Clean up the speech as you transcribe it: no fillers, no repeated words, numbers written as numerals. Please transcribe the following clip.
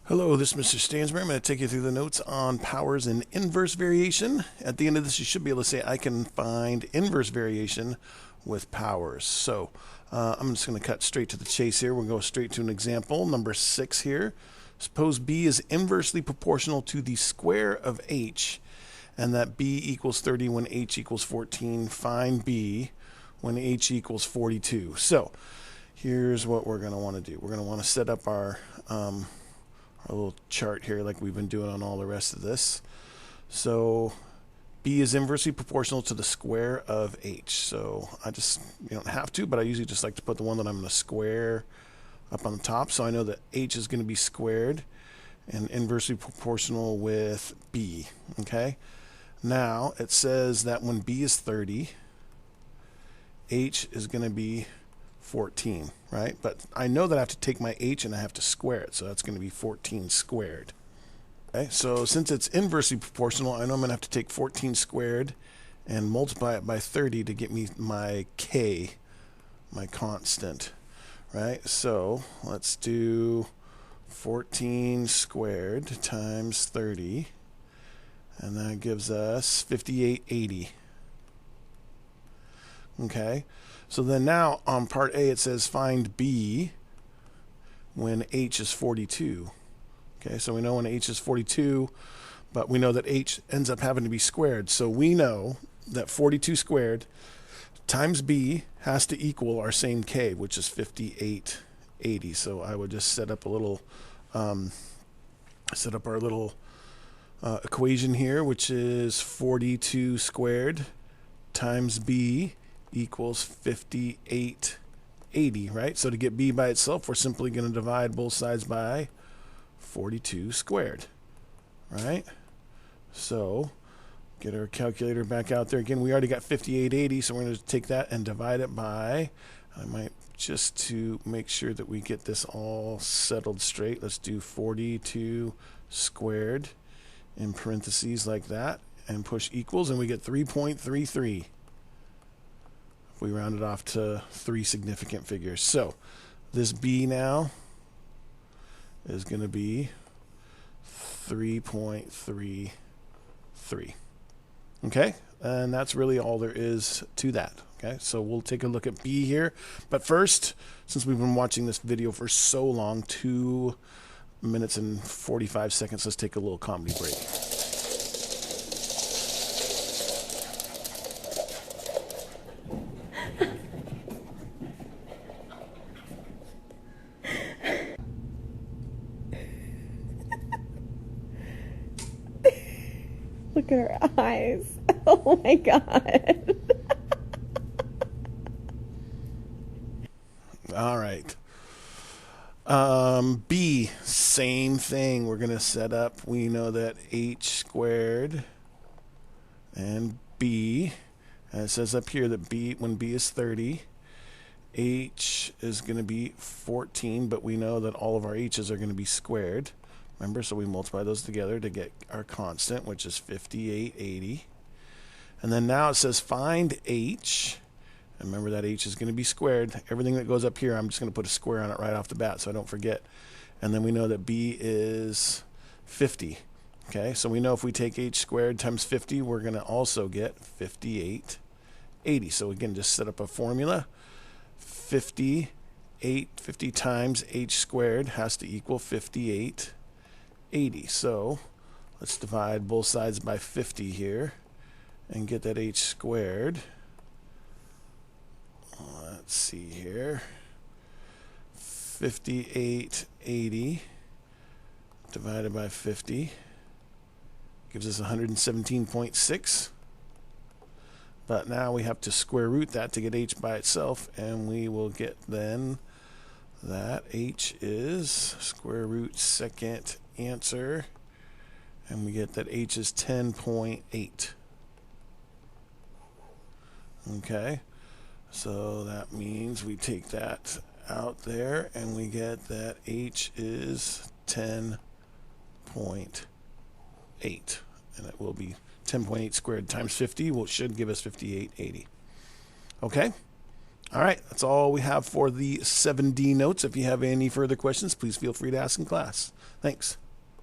Hello, this is Mr. Stansbury. I'm going to take you through the notes on powers and inverse variation. At the end of this, you should be able to say, I can find inverse variation with powers. So I'm just going to cut straight to the chase here. We'll go straight to an example, number 6 here. Suppose b is inversely proportional to the square of h, and that b equals 30 when h equals 14. Find b when h equals 42. So here's what we're going to want to do. We're going to want to set up our little chart here like we've been doing on all the rest of this. So b is inversely proportional to the square of h. So you don't have to, but I usually just like to put the one that I'm going to square up on the top. So I know that h is going to be squared and inversely proportional with b. Okay. Now it says that when b is 30, h is going to be 14, right? But I know that I have to take my h and I have to square it, so that's going to be 14 squared. Okay, so since it's inversely proportional, I know I'm going to have to take 14 squared and multiply it by 30 to get me my k, my constant, right? So let's do 14 squared times 30, and that gives us 5880. Okay, so then now on part A it says find b when h is 42. Okay, so we know when h is 42, but we know that h ends up having to be squared. So we know that 42 squared times b has to equal our same k, which is 5880. So I would just set up a little, set up our little equation here, which is 42 squared times b equals 5880, right? So to get b by itself, we're simply going to divide both sides by 42 squared, right? So get our calculator back out there. Again, we already got 5880, so we're going to take that and divide it by, I might just to make sure that we get this all settled straight, let's do 42 squared in parentheses like that and push equals, and we get 3.33. If we round it off to 3 significant figures. So this b now is going to be 3.33. Okay, and that's really all there is to that. Okay, so we'll take a look at b here. But first, since we've been watching this video for so long, 2 minutes and 45 seconds, let's take a little comedy break. Look at her eyes. Oh my God. All right. B, same thing. We're going to set up, we know that h squared and b, and it says up here that b, when b is 30, h is going to be 14, but we know that all of our h's are going to be squared. Remember, so we multiply those together to get our constant, which is 5880. And then now it says find h. And remember that h is going to be squared. Everything that goes up here, I'm just going to put a square on it right off the bat so I don't forget. And then we know that b is 50. Okay, so we know if we take h squared times 50, we're going to also get 5880. So again, just set up a formula. 50 times h squared has to equal 5880. So let's divide both sides by 50 here and get that h squared. Let's see here. 5880 divided by 50 gives us 117.6. But now we have to square root that to get h by itself, and we will get then that h is square root second answer, and we get that h is 10.8. Okay, so that means we take that out there and we get that h is 10.8, and it will be 10.8 squared times 50, which should give us 5880. Okay, All right, that's all we have for the 7D notes. If you have any further questions, please feel free to ask in class. Thanks.